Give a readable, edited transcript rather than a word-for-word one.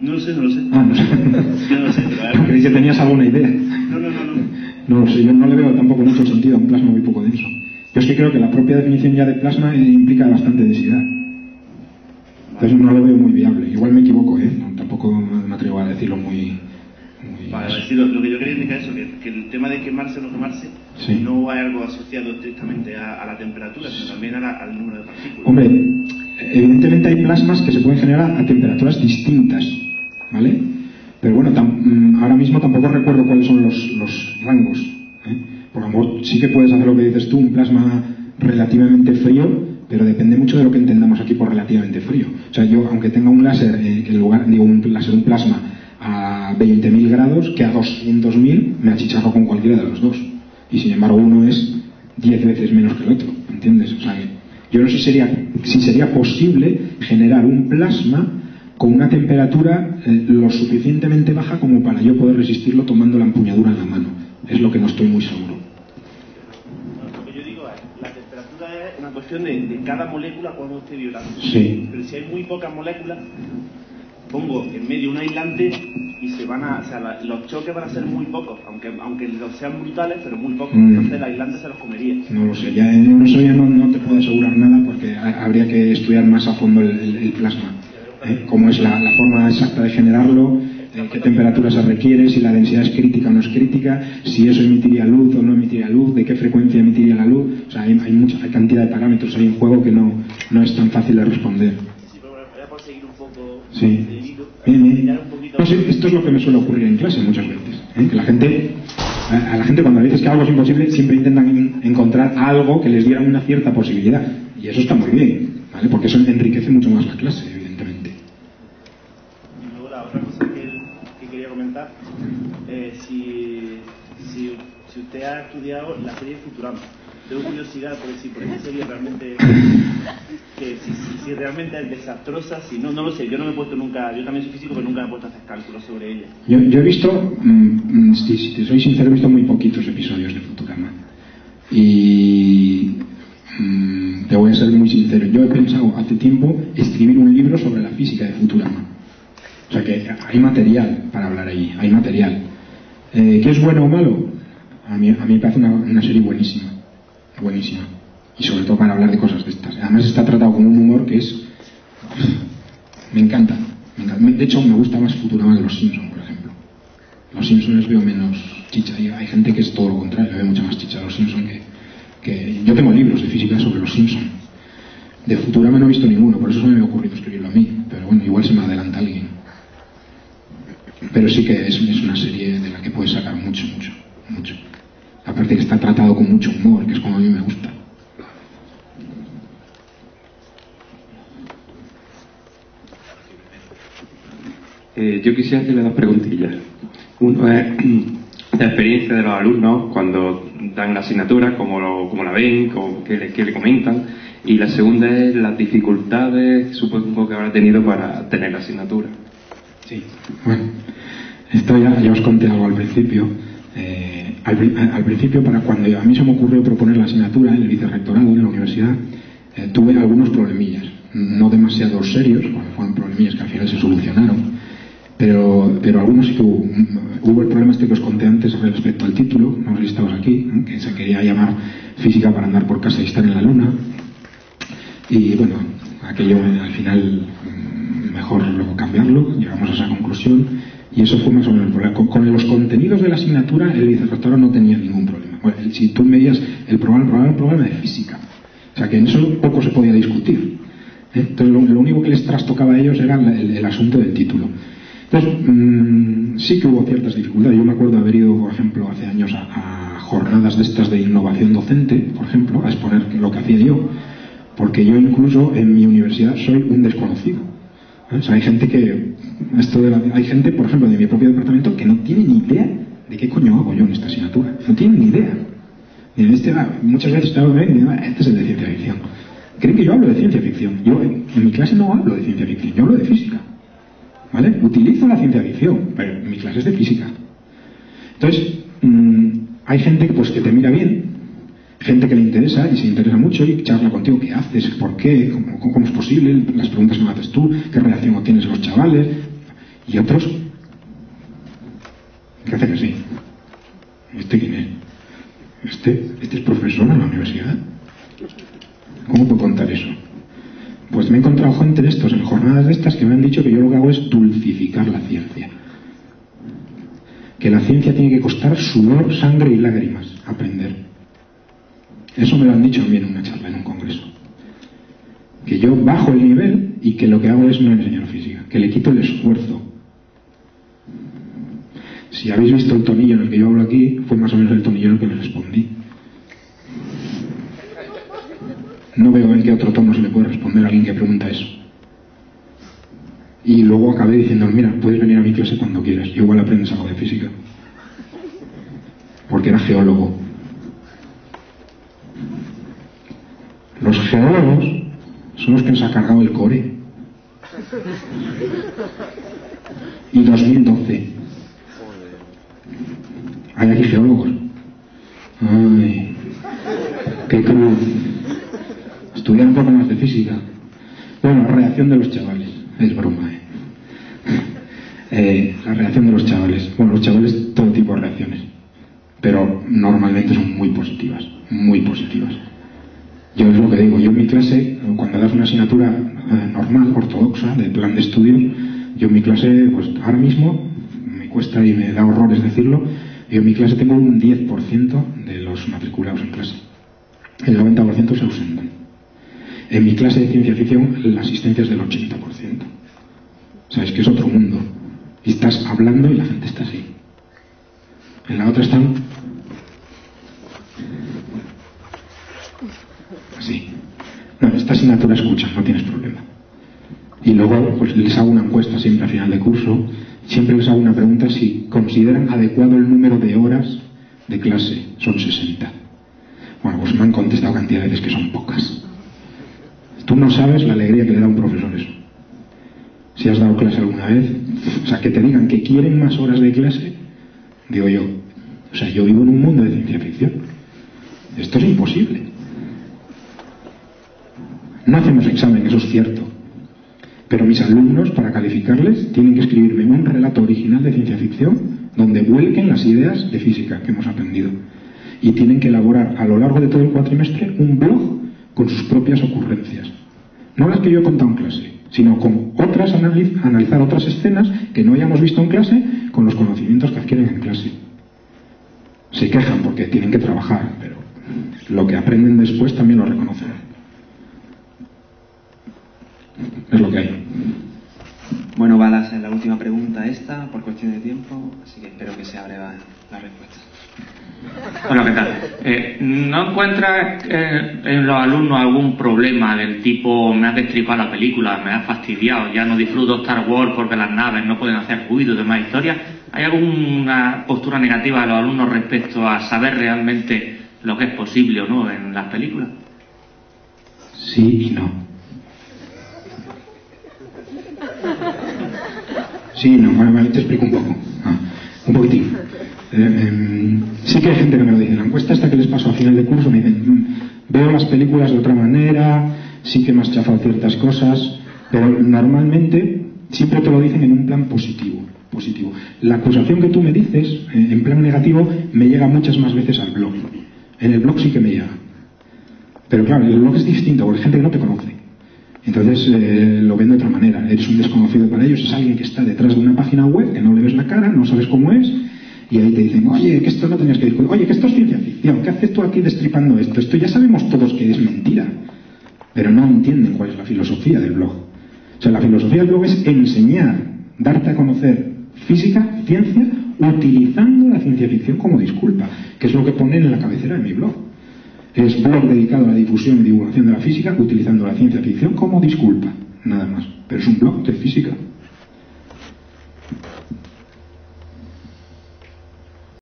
No lo sé, no lo sé. Ah, no sé. Yo no lo sé, pero Creí que tenías alguna idea. No. No lo sé, yo no le veo tampoco mucho sentido a un plasma muy poco denso. Yo es que creo que la propia definición ya de plasma implica bastante densidad. Entonces no lo veo muy viable. Igual me equivoco, ¿eh? No, tampoco me atrevo a decirlo muy... Vale, sí, lo que yo quería indicar es eso, que el tema de quemarse o no quemarse sí. no hay algo asociado estrictamente a la temperatura, sino también al número de partículas. Hombre, evidentemente hay plasmas que se pueden generar a temperaturas distintas, ¿vale? Pero bueno, ahora mismo tampoco recuerdo cuáles son los rangos, ¿eh? Por lo mejor sí que puedes hacer lo que dices tú, un plasma relativamente frío, pero depende mucho de lo que entendamos aquí por relativamente frío. O sea, yo, aunque tenga un láser, un plasma a 20.000 grados, que a 200.000 me achicharro con cualquiera de los dos. Y sin embargo uno es 10 veces menos que el otro, ¿entiendes? O sea, yo no sé si sería posible generar un plasma con una temperatura lo suficientemente baja como para yo poder resistirlo tomando la empuñadura en la mano. Es lo que no estoy muy seguro. Lo que yo digo es, la temperatura es una cuestión de cada molécula cuando esté violando. Sí. Pero si hay muy pocas moléculas, pongo en medio un aislante y los choques van a ser muy pocos, aunque los sean brutales, pero muy pocos. Entonces el aislante se los comería. No lo sé, ya en eso ya no te puedo asegurar nada porque habría que estudiar más a fondo el plasma. Cómo es la forma exacta de generarlo, qué temperatura se requiere, si la densidad es crítica o no es crítica, si eso emitiría luz o no emitiría luz, de qué frecuencia emitiría la luz. O sea, hay cantidad de parámetros ahí en juego que no es tan fácil de responder. Sí, pero bueno, por seguir un poco... Sí. No sé, esto es lo que me suele ocurrir en clase muchas veces, que a la gente cuando le dices que algo es imposible siempre intentan encontrar algo que les diera una cierta posibilidad, y eso está muy bien, ¿vale? Porque eso enriquece mucho más la clase, evidentemente. Y luego la otra cosa que quería comentar, si usted ha estudiado la serie Futurama, tengo curiosidad por esa serie realmente si realmente es desastrosa, si no lo sé, yo no me he puesto nunca, yo también soy físico, pero nunca me he puesto a hacer cálculos sobre ella. Yo he visto, si te soy sincero, he visto muy poquitos episodios de Futurama y te voy a ser muy sincero, yo he pensado hace tiempo escribir un libro sobre la física de Futurama. O sea que hay material para hablar ahí, hay material. ¿Qué es bueno o malo? A mí me parece una serie buenísima. Y sobre todo para hablar de cosas de estas. Además está tratado con un humor que es... Me encanta. De hecho me gusta más Futurama que Los Simpsons, por ejemplo. Los Simpsons les veo menos chicha. Y hay gente que es todo lo contrario, le ve mucha más chicha a Los Simpsons que... Yo tengo libros de física sobre Los Simpsons. De Futurama no he visto ninguno, por eso se me ha ocurrido escribirlo a mí. Pero bueno, igual se me adelanta alguien. Pero sí que es una serie de la que puedes sacar mucho. Aparte que está tratado con mucho humor, que es como a mí me gusta. Yo quisiera hacerle dos preguntillas. Uno es la experiencia de los alumnos cuando dan la asignatura, cómo la ven, qué le comentan. Y la segunda es las dificultades, supongo que habrá tenido para tener la asignatura. Sí, bueno, esto ya os conté algo al principio. Al principio, para cuando a mí se me ocurrió proponer la asignatura en el vicerrectorado de la universidad, tuve algunos problemillas, no demasiado serios, fueron problemillas que al final se solucionaron, pero algunos sí que hubo el problema que os conté antes respecto al título, no sé si estabas aquí, que se quería llamar Física para andar por casa y estar en la luna, y bueno, aquello al final mejor luego cambiarlo, llegamos a esa conclusión. Y eso fue más o menos el problema. Con los contenidos de la asignatura, el vicerrectorado no tenía ningún problema. Bueno, si tú veías el problema de física. O sea, que en eso poco se podía discutir. Entonces, lo único que les trastocaba a ellos era el asunto del título. Entonces, sí que hubo ciertas dificultades. Yo me acuerdo de haber ido, por ejemplo, hace años a jornadas de estas de innovación docente, por ejemplo, a exponer lo que hacía yo. Porque yo incluso en mi universidad soy un desconocido. O sea, hay gente, por ejemplo, de mi propio departamento que no tiene ni idea de qué coño hago yo en esta asignatura. No tienen ni idea. Muchas veces te hablo y me dicen, este es el de ciencia ficción. Creen que yo hablo de ciencia ficción. Yo en mi clase no hablo de ciencia ficción, yo hablo de física. ¿Vale? Utilizo la ciencia ficción, pero en mi clase es de física. Entonces, hay gente pues, que te mira bien, gente que le interesa y se interesa mucho y charla contigo, ¿qué haces? ¿Por qué? ¿Cómo es posible? Las preguntas que me haces tú, ¿qué reacción tienes los chavales? Y otros que hacen así. ¿Este quién es? ¿Este es profesor en la universidad? ¿Cómo puedo contar eso? Pues me he encontrado gente de estos en jornadas de estas que me han dicho que yo lo que hago es dulcificar la ciencia. Que la ciencia tiene que costar sudor, sangre y lágrimas aprender. Eso me lo han dicho a mí en una charla, en un congreso. Que yo bajo el nivel y que lo que hago es no enseñar física, que le quito el esfuerzo. Si habéis visto el tonillo en el que yo hablo aquí, fue más o menos el tonillo en el que les respondí. No veo en qué otro tono se le puede responder a alguien que pregunta eso. Y luego acabé diciendo, mira, puedes venir a mi clase cuando quieras, yo igual aprendes algo de física. Porque era geólogo. Los geólogos son los que nos ha cargado el core. Y 2012. Hay aquí geólogos. Ay, qué cruz. Estudiar un poco más de física. Bueno, la reacción de los chavales. Es broma, la reacción de los chavales. Bueno, los chavales, todo tipo de reacciones. Pero normalmente son muy positivas. Muy positivas. Yo es lo que digo. Yo en mi clase, cuando das una asignatura normal, ortodoxa, de plan de estudio, yo en mi clase, pues ahora mismo, me cuesta y me da horrores decirlo, yo en mi clase tengo un 10% de los matriculados en clase. El 90% se ausentan. En mi clase de ciencia ficción la asistencia es del 80%. O sea, es que es otro mundo. Y estás hablando y la gente está así. En la otra están así. No, esta asignatura escucha, no tienes problema. Y luego pues les hago una encuesta siempre al final de curso. Siempre les hago una pregunta si consideran adecuado el número de horas de clase. Son 60. Bueno, pues me han contestado cantidad de veces que son pocas. Tú no sabes la alegría que le da a un profesor eso. Si has dado clase alguna vez, o sea, que te digan que quieren más horas de clase, digo yo, o sea, yo vivo en un mundo de ciencia ficción. Esto es imposible. No hacemos examen, eso es cierto. Pero mis alumnos, para calificarles, tienen que escribirme un relato original de ciencia ficción donde vuelquen las ideas de física que hemos aprendido. Y tienen que elaborar a lo largo de todo el cuatrimestre un blog con sus propias ocurrencias. No las que yo he contado en clase, sino con otras, analizar otras escenas que no hayamos visto en clase con los conocimientos que adquieren en clase. Se quejan porque tienen que trabajar, pero lo que aprenden después también lo reconocen. Es lo que hay. Bueno, va a ser la última pregunta esta, por cuestión de tiempo, así que espero que sea breve la respuesta. Bueno, ¿qué tal? ¿No encuentras en los alumnos algún problema del tipo me has destripado la película, me has fastidiado, ya no disfruto Star Wars porque las naves no pueden hacer ruido y demás historias? ¿Hay alguna postura negativa de los alumnos respecto a saber realmente lo que es posible o no en las películas? Sí y no. Sí, no, bueno, te explico un poco. Un poquitín. Sí que hay gente que me lo dice. La encuesta esta que les pasó a final de curso me dicen, veo las películas de otra manera, sí que me has chafado ciertas cosas, pero normalmente siempre te lo dicen en un plan positivo. La acusación que tú me dices, en plan negativo, me llega muchas más veces al blog. En el blog sí que me llega. Pero claro, el blog es distinto, porque hay gente que no te conoce. Entonces lo ven de otra manera. Eres un desconocido para ellos, es alguien que está detrás de una página web, que no le ves la cara, no sabes cómo es, y ahí te dicen, oye, que esto no tenías que discutir, oye, que esto es ciencia ficción, ¿qué haces tú aquí destripando esto? Esto ya sabemos todos que es mentira. Pero no entienden cuál es la filosofía del blog. O sea, la filosofía del blog es enseñar, darte a conocer física, ciencia, utilizando la ciencia ficción como disculpa, que es lo que ponen en la cabecera de mi blog. Es blog dedicado a la difusión y divulgación de la física utilizando la ciencia ficción como disculpa, nada más. Pero es un blog de física.